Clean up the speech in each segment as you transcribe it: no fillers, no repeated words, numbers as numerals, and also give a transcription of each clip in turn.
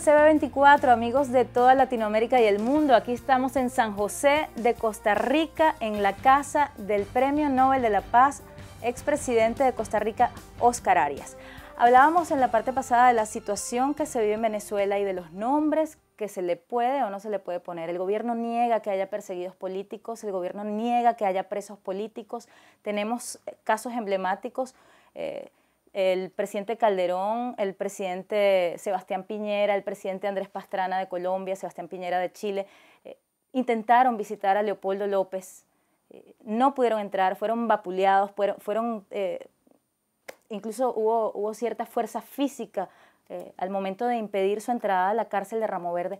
CB24, amigos de toda Latinoamérica y el mundo. Aquí estamos en San José de Costa Rica, en la casa del Premio Nobel de la Paz, expresidente de Costa Rica, Óscar Arias. Hablábamos en la parte pasada de la situación que se vive en Venezuela y de los nombres que se le puede o no se le puede poner. El gobierno niega que haya perseguidos políticos, el gobierno niega que haya presos políticos. Tenemos casos emblemáticos, el presidente Calderón, el presidente Sebastián Piñera, el presidente Andrés Pastrana de Colombia, Sebastián Piñera de Chile, intentaron visitar a Leopoldo López, no pudieron entrar, fueron vapuleados, incluso hubo cierta fuerza física al momento de impedir su entrada a la cárcel de Ramo Verde.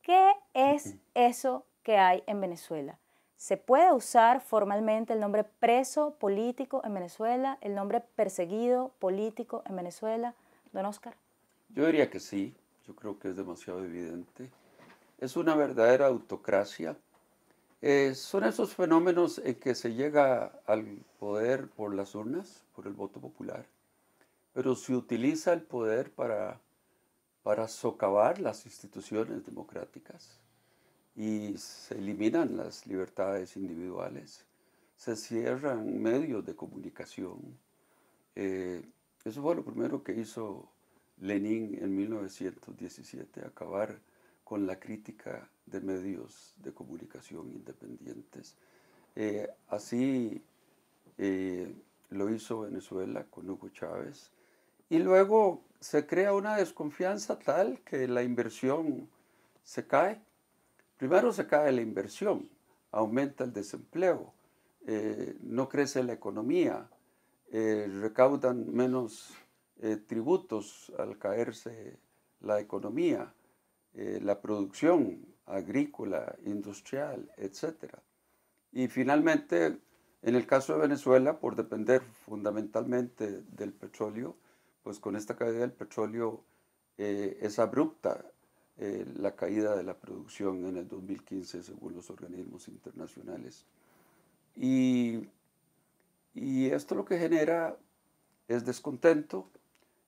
¿Qué es eso que hay en Venezuela? ¿Se puede usar formalmente el nombre preso político en Venezuela, el nombre perseguido político en Venezuela, don Óscar? Yo diría que sí, yo creo que es demasiado evidente. Es una verdadera autocracia. Son esos fenómenos en que se llega al poder por las urnas, por el voto popular, pero se utiliza el poder para socavar las instituciones democráticas y se eliminan las libertades individuales, se cierran medios de comunicación. Eso fue lo primero que hizo Lenin en 1917, acabar con la crítica de medios de comunicación independientes. Así lo hizo Venezuela con Hugo Chávez. Y luego se crea una desconfianza tal que la inversión se cae. Primero se cae la inversión, aumenta el desempleo, no crece la economía, recaudan menos tributos al caerse la economía, la producción agrícola, industrial, etc. Y finalmente, en el caso de Venezuela, por depender fundamentalmente del petróleo, pues con esta caída del petróleo es abrupta la caída de la producción en el 2015 según los organismos internacionales. Y esto lo que genera es descontento.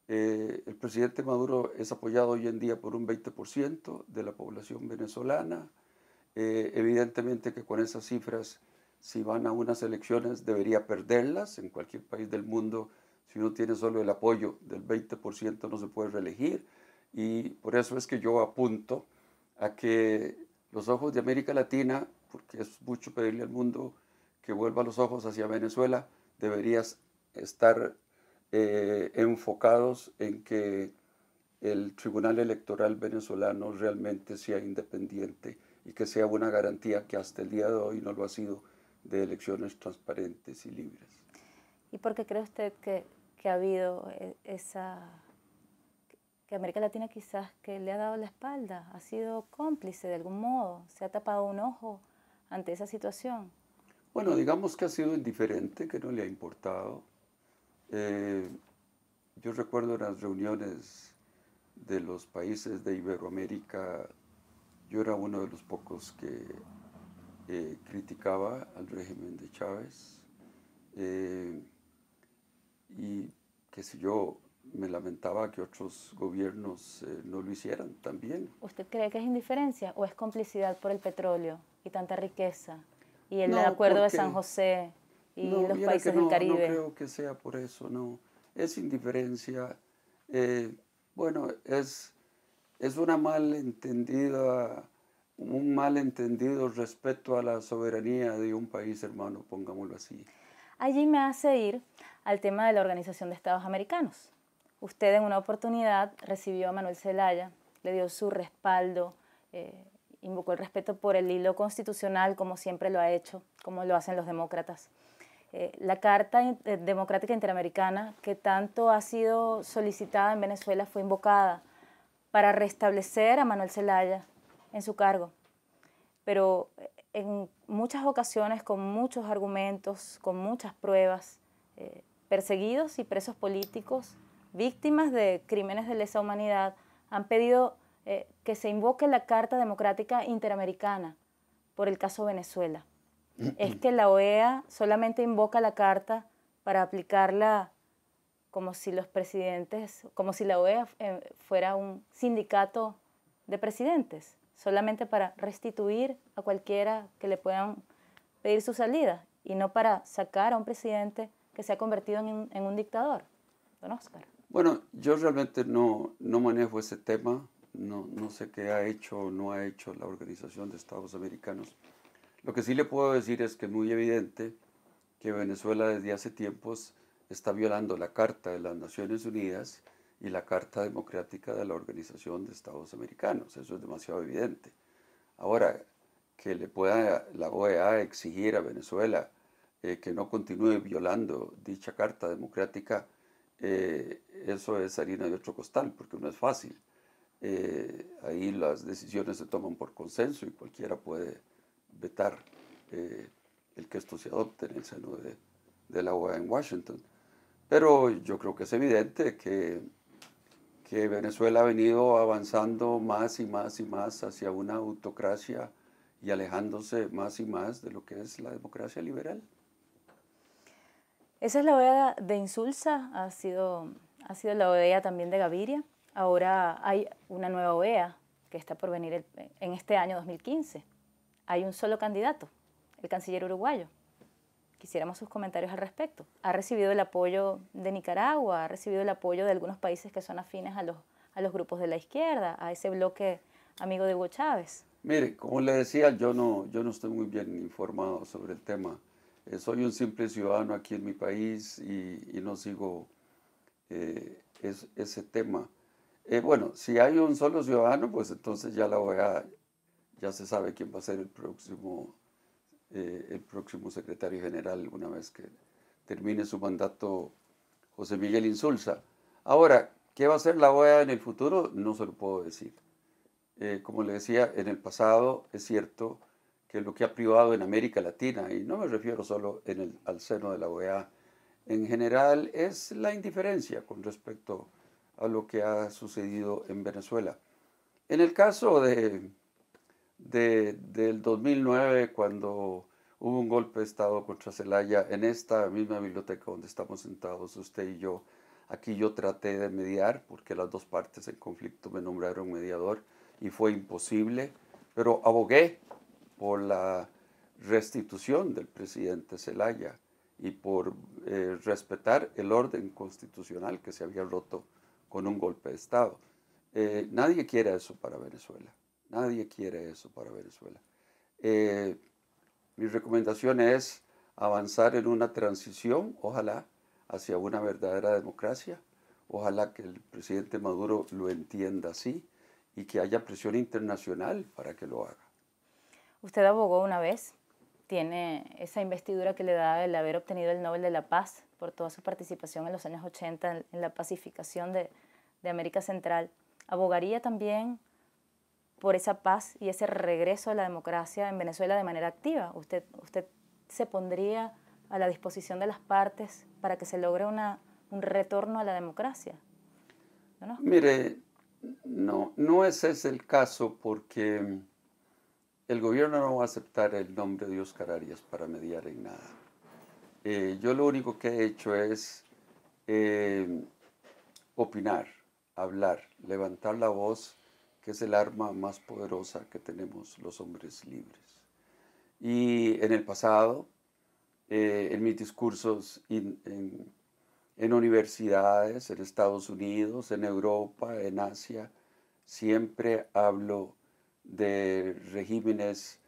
El presidente Maduro es apoyado hoy en día por un 20% de la población venezolana. Evidentemente que con esas cifras, si van a unas elecciones, debería perderlas. En cualquier país del mundo, si uno tiene solo el apoyo del 20%, no se puede reelegir. Y por eso es que yo apunto a que los ojos de América Latina, porque es mucho pedirle al mundo que vuelva los ojos hacia Venezuela, deberían estar enfocados en que el Tribunal Electoral venezolano realmente sea independiente y que sea una garantía que hasta el día de hoy no lo ha sido de elecciones transparentes y libres. ¿Y por qué cree usted que ha habido que América Latina quizás que le ha dado la espalda, ha sido cómplice de algún modo, se ha tapado un ojo ante esa situación? Bueno, digamos que ha sido indiferente, que no le ha importado. Yo recuerdo en las reuniones de los países de Iberoamérica, yo era uno de los pocos que criticaba al régimen de Chávez y qué sé yo, me lamentaba que otros gobiernos no lo hicieran también. ¿Usted cree que es indiferencia o es complicidad por el petróleo y tanta riqueza y el No, acuerdo de San José y los países del Caribe? No creo que sea por eso, no. Es indiferencia. Bueno, es un malentendido respeto a la soberanía de un país hermano, pongámoslo así. Allí me hace ir al tema de la Organización de Estados Americanos. Usted en una oportunidad recibió a Manuel Zelaya, le dio su respaldo, invocó el respeto por el hilo constitucional, como siempre lo ha hecho, como lo hacen los demócratas. La Carta Democrática Interamericana, que tanto ha sido solicitada en Venezuela, fue invocada para restablecer a Manuel Zelaya en su cargo. Pero en muchas ocasiones, con muchos argumentos, con muchas pruebas, perseguidos y presos políticos, víctimas de crímenes de lesa humanidad, han pedido que se invoque la Carta Democrática Interamericana por el caso Venezuela. Es que la OEA solamente invoca la Carta para aplicarla como si los presidentes, como si la OEA fuera un sindicato de presidentes, solamente para restituir a cualquiera que le puedan pedir su salida y no para sacar a un presidente que se ha convertido en un dictador. Don Oscar. Bueno, yo realmente no manejo ese tema, no sé qué ha hecho o no ha hecho la Organización de Estados Americanos. Lo que sí le puedo decir es que es muy evidente que Venezuela desde hace tiempos está violando la Carta de las Naciones Unidas y la Carta Democrática de la Organización de Estados Americanos. Eso es demasiado evidente. Ahora, que le pueda la OEA exigir a Venezuela que no continúe violando dicha Carta Democrática, eso es harina de otro costal, porque no es fácil. Ahí las decisiones se toman por consenso y cualquiera puede vetar el que esto se adopte en el seno de la OEA en Washington. Pero yo creo que es evidente que Venezuela ha venido avanzando más y más y más hacia una autocracia y alejándose más y más de lo que es la democracia liberal. Esa es la OEA de Insulza, ha sido la OEA también de Gaviria. Ahora hay una nueva OEA que está por venir en este año 2015. Hay un solo candidato, el canciller uruguayo. Quisiéramos sus comentarios al respecto. Ha recibido el apoyo de Nicaragua, ha recibido el apoyo de algunos países que son afines a los grupos de la izquierda, a ese bloque amigo de Hugo Chávez. Mire, como le decía, yo no estoy muy bien informado sobre el tema. Soy un simple ciudadano aquí en mi país y no sigo ese tema. Bueno, si hay un solo ciudadano, pues entonces ya la OEA ya se sabe quién va a ser el próximo secretario general una vez que termine su mandato José Miguel Insulza. Ahora, ¿qué va a hacer la OEA en el futuro? No se lo puedo decir. Como le decía, en el pasado es cierto que lo que ha privado en América Latina, y no me refiero solo al seno de la OEA, en general es la indiferencia con respecto a lo que ha sucedido en Venezuela. En el caso del 2009, cuando hubo un golpe de Estado contra Zelaya, en esta misma biblioteca donde estamos sentados, usted y yo, aquí yo traté de mediar, porque las dos partes en conflicto me nombraron mediador, y fue imposible, pero abogué por la restitución del presidente Zelaya y por respetar el orden constitucional que se había roto con un golpe de Estado. Nadie quiere eso para Venezuela. Nadie quiere eso para Venezuela. Mi recomendación es avanzar en una transición, ojalá, hacia una verdadera democracia. Ojalá que el presidente Maduro lo entienda así y que haya presión internacional para que lo haga. Usted abogó una vez, tiene esa investidura que le da el haber obtenido el Nobel de la Paz por toda su participación en los años 80 en la pacificación de América Central. ¿Abogaría también por esa paz y ese regreso a la democracia en Venezuela de manera activa? ¿Usted se pondría a la disposición de las partes para que se logre un retorno a la democracia? ¿No? Mire, no ese es el caso, porque el gobierno no va a aceptar el nombre de Óscar Arias para mediar en nada. Yo lo único que he hecho es opinar, hablar, levantar la voz, que es el arma más poderosa que tenemos los hombres libres. Y en el pasado, en mis discursos en universidades, en Estados Unidos, en Europa, en Asia, siempre hablo de regímenes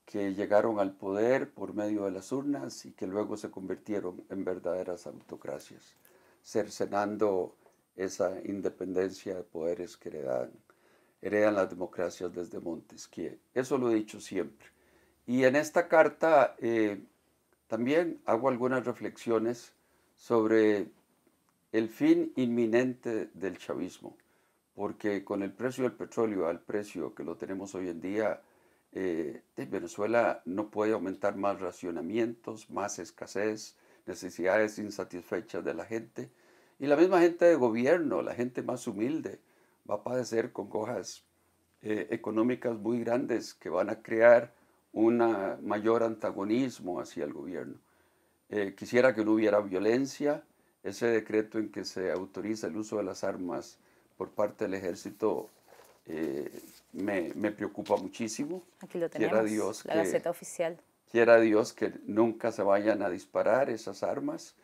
que llegaron al poder por medio de las urnas y que luego se convirtieron en verdaderas autocracias, cercenando esa independencia de poderes que heredan las democracias desde Montesquieu. Eso lo he dicho siempre. Y en esta carta también hago algunas reflexiones sobre el fin inminente del chavismo, porque con el precio del petróleo al precio que lo tenemos hoy en día, Venezuela no puede aumentar más racionamientos, más escasez, necesidades insatisfechas de la gente. Y la misma gente de gobierno, la gente más humilde, va a padecer congojas económicas muy grandes que van a crear un mayor antagonismo hacia el gobierno. Quisiera que no hubiera violencia. Ese decreto en que se autoriza el uso de las armas por parte del ejército me preocupa muchísimo. Aquí lo tenemos, Dios la Gaceta Oficial. Quiera Dios que nunca se vayan a disparar esas armas.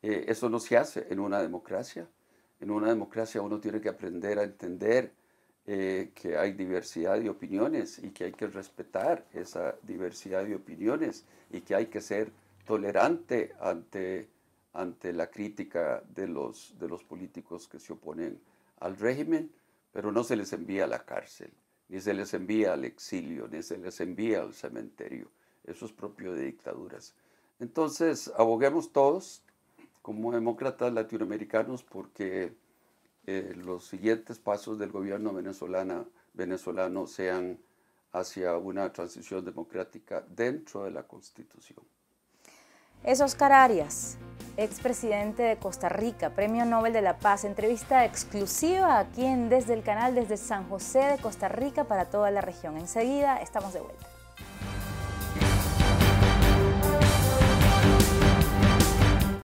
Eso no se hace en una democracia. En una democracia uno tiene que aprender a entender que hay diversidad de opiniones y que hay que respetar esa diversidad de opiniones y que hay que ser tolerante ante la crítica de los políticos que se oponen al régimen, pero no se les envía a la cárcel, ni se les envía al exilio, ni se les envía al cementerio. Eso es propio de dictaduras. Entonces, aboguemos todos como demócratas latinoamericanos porque los siguientes pasos del gobierno venezolano sean hacia una transición democrática dentro de la Constitución. Es Oscar Arias, expresidente de Costa Rica, Premio Nobel de la Paz. Entrevista exclusiva aquí en Desde el Canal, desde San José de Costa Rica para toda la región. Enseguida estamos de vuelta.